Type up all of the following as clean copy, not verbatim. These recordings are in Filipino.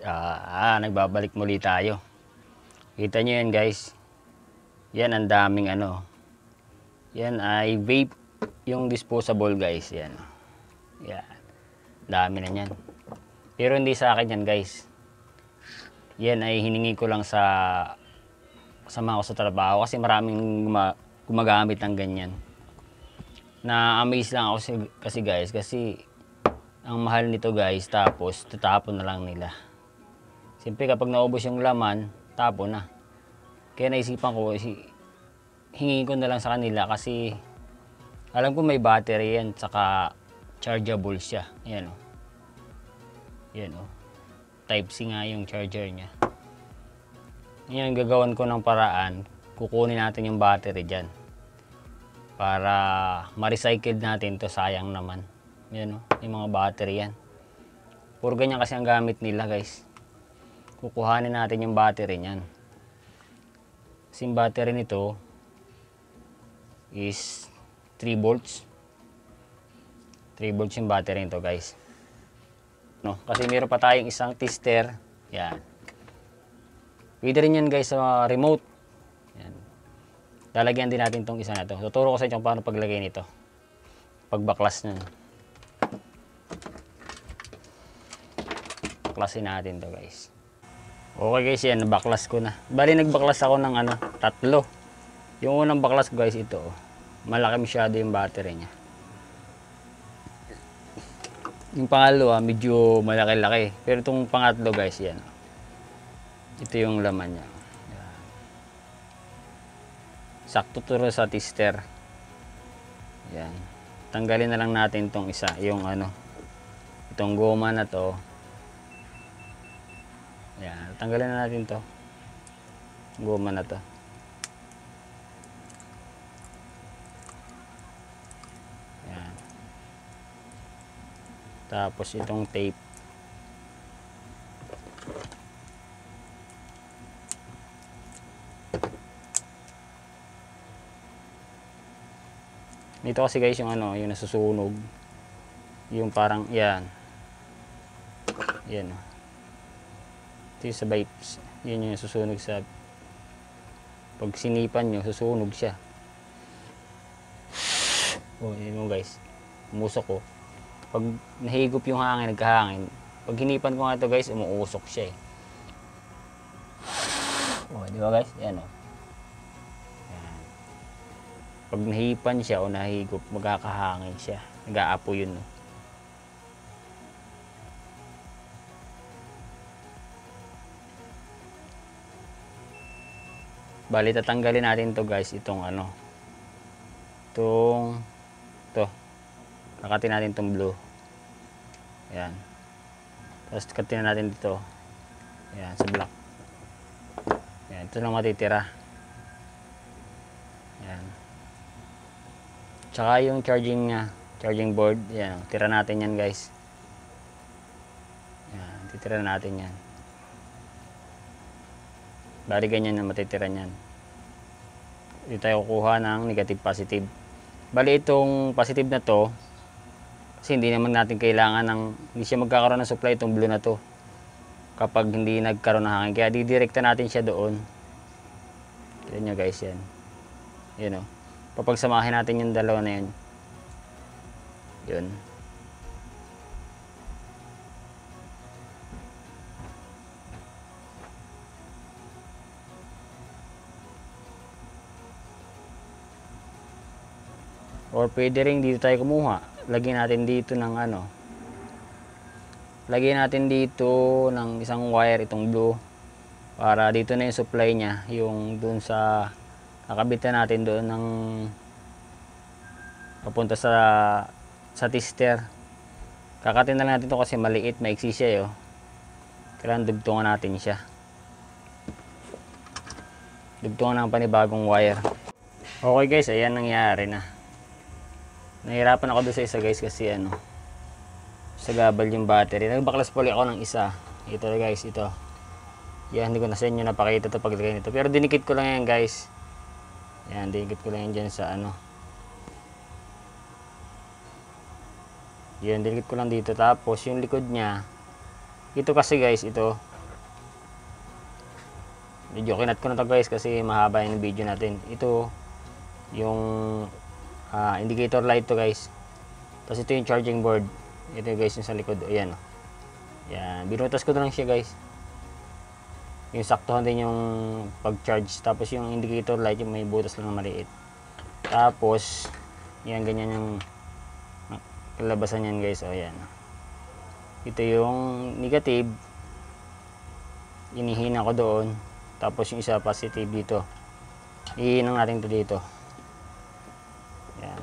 Nagbabalik muli tayo. Kita nyo yan guys. Yan ang daming ano. Yan ay vape. Yung disposable guys. Yan. Yan. Dami na yan. Pero hindi sa akin yan guys. Yan ay hiningi ko lang sa kasama ko sa trabaho. Kasi maraming gumagamit ng ganyan. Na-amaze lang ako kasi guys. Kasi ang mahal nito guys. Tapos tatapon na lang nila. Siyempre kapag naubos yung laman, tapon na. Kaya naisipan ko, hingin ko na lang sa kanila kasi alam ko may battery yan, saka chargeable siya. Yan o. Yan o. Type-C nga yung charger niya. Yan, gagawan ko ng paraan. Kukunin natin yung battery dyan. Para ma-recycle natin to, sayang naman. Yan o, yung mga battery yan. Puro ganyan kasi ang gamit nila guys. Kukuhanin natin yung battery niyan. Kasi yung battery nito is 3 volts. 3 volts yung battery nito guys. No, kasi meron pa tayong isang tester. Yan. Pwede rin yan guys sa remote. Yan. Lalagyan din natin tong isa na to. Tuturo ko sa inyo paano paglagay nito. Pagbaklas nyo. Baklasin natin to guys. Okay guys, yan, nabaklas ko na. Bali nagbaklas ako ng ano, 3. Yung unang baklas ko guys, ito. Malaki masyado yung battery niya. Yung pangalawa, medyo malaki-laki. Pero itong pangatlo guys, yan. Ito yung laman niya. Yan. Sakto to sa tester. Yan. Tanggalin na lang natin itong isa, yung ano, itong goma na to. Yan, tanggalin na natin to. Goma na to. Yan. Tapos itong tape. Dito kasi guys yung ano, yung nasusunog. Yung parang yan. Yan. Ito yung sa vapes. Yun yung susunog sa pag sinipan nyo, susunog siya. Oh, yun mo guys. Umusok ko. Pag nahigop yung hangin, nagkahangin. Pag hinipan ko nga ito guys, umuusok siya eh. Oh, di ba guys? Yan oh. Yan. Pag nahipan siya o nahigop, magkakahangin siya. Nag-aapo yun. No? Bali, tatanggalin natin to guys, itong ano. To. Kakatin natin itong blue. Ayan. Tapos katin natin dito. Ayan, sa black. Ayan, ito lang matitira. Ayan. Tsaka yung charging niya, charging board. Ayan, tira natin yan guys. Ayan, titira natin yan. Bali ganyan na matitira niyan. Dito tayo kukuha ng negative positive. Bali itong positive na to, kasi hindi naman natin kailangan hindi siya magkakaroon ng supply itong blue na to. Kapag hindi nagkaroon ng hangin. Kaya didirekta natin siya doon. Kita nyo guys yan. Yun o. Papagsamahin natin yung dalawa na yun. Yun. Or pwede rin dito tayo kumuha. Lagyan natin dito ng ano. Lagyan natin dito ng isang wire itong blue. Para dito na yung supply niya. Yung dun sa kakabitan natin doon ng papunta sa tester. Kakatin na lang natin ito kasi maliit. Maiksi siya yo. Kailangan dugtungan natin siya. Dugtungan ng panibagong wire. Okay guys, ayan nangyari na. Nahirapan ako doon sa isa guys kasi ano, sa gabal yung battery. Nagbaklas puli ako ng isa. Ito guys, ito. Yan, hindi ko na sa inyo napakita ito paglagay nito. Pero dinikit ko lang yan guys. Yan, dinikit ko lang yan dyan sa ano. Yan, dinikit ko lang dito. Tapos yung likod niya, ito kasi guys, ito. Medyo kinat ko na to guys kasi mahaba yung video natin. Ito yung indicator light to guys. Tapos ito yung charging board. Ito guys yung sa likod. Ayan. Yan. Binutas ko na lang siya guys. Yung saktuhan din yung pag-charge. Tapos yung indicator light yung may butas lang na maliit. Tapos yan ganyan yung kalabasan yan guys. O yan. Ito yung negative. Inihina ko doon. Tapos yung isa positive dito. Ihinang natin to dito. Yan.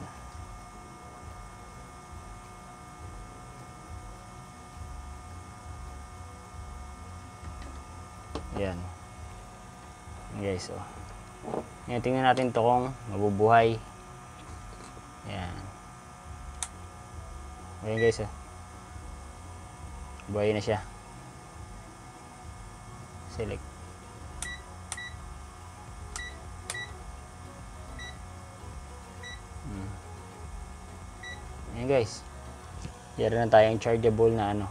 Yan. Guys, oh. Ngayon, tingnan natin to kung mabubuhay. Yan. Ayan guys, oh. Buhay na siya. Select. Ayan guys. Meron na tayong chargeable na ano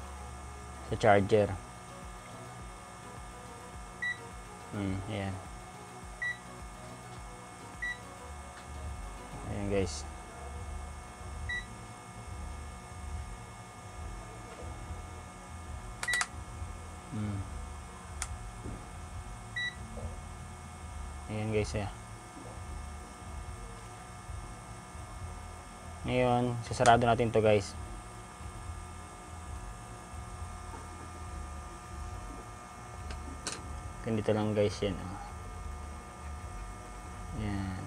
sa charger. Ayan. Ayan guys. Ayan guys, ya. Ngayon, sasarado natin to guys. Ganito lang guys yan. Yan.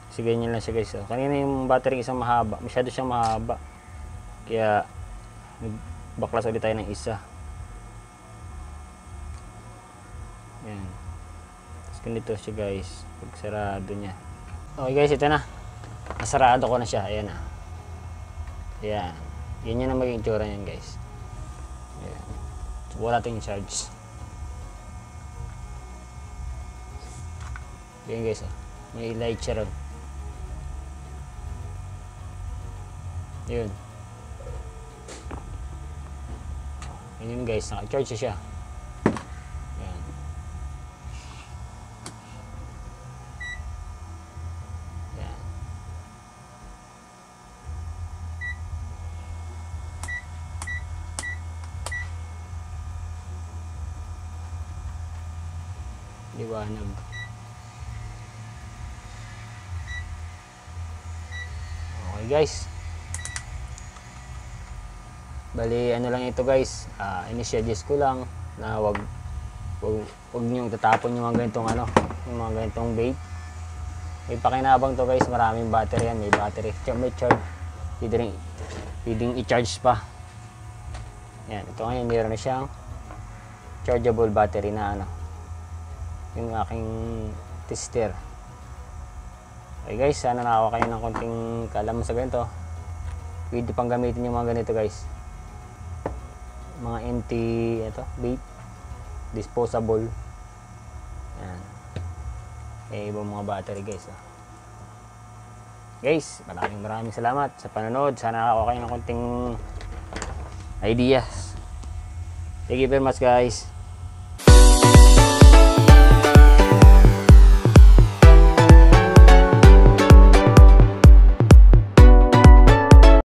Kasi ganyan lang siya guys. Kanina yung battery isang mahaba. Masyado siyang mahaba. Kaya baklas ulit tayo ng isa. Yan. Tapos ganito siya guys. Pag sarado niya. Okay guys, ito na. Nasarado ko na siya. Ayan na. Ayan. Yan ang maging itsura niyan guys. Ayan. So, wala tayong charge. Ayan guys. May light siya ron. Yun. Yun guys. Naka-charge siya. Liwanag. Okay guys. Bali ano lang ito guys. Ini-suggest ko lang na wag niyong tatapon yung mga ganitong ano, yung mga ganitong vape. May pakinabang to guys, maraming battery yan, may battery. May charge. Pwedeng i-charge pa. Yan, ito ngayon meron na siyang chargeable battery na ano. Yung aking tester. Okay guys, sana nakawa kayo ng konting kaalaman sa ganito. Pwede pang gamitin yung mga ganito guys. Mga empty vape, disposable. Yan. Ibang mga battery guys. Guys, maraming salamat sa panonood. Sana nakawa kayo ng konting ideas. Thank you very much guys.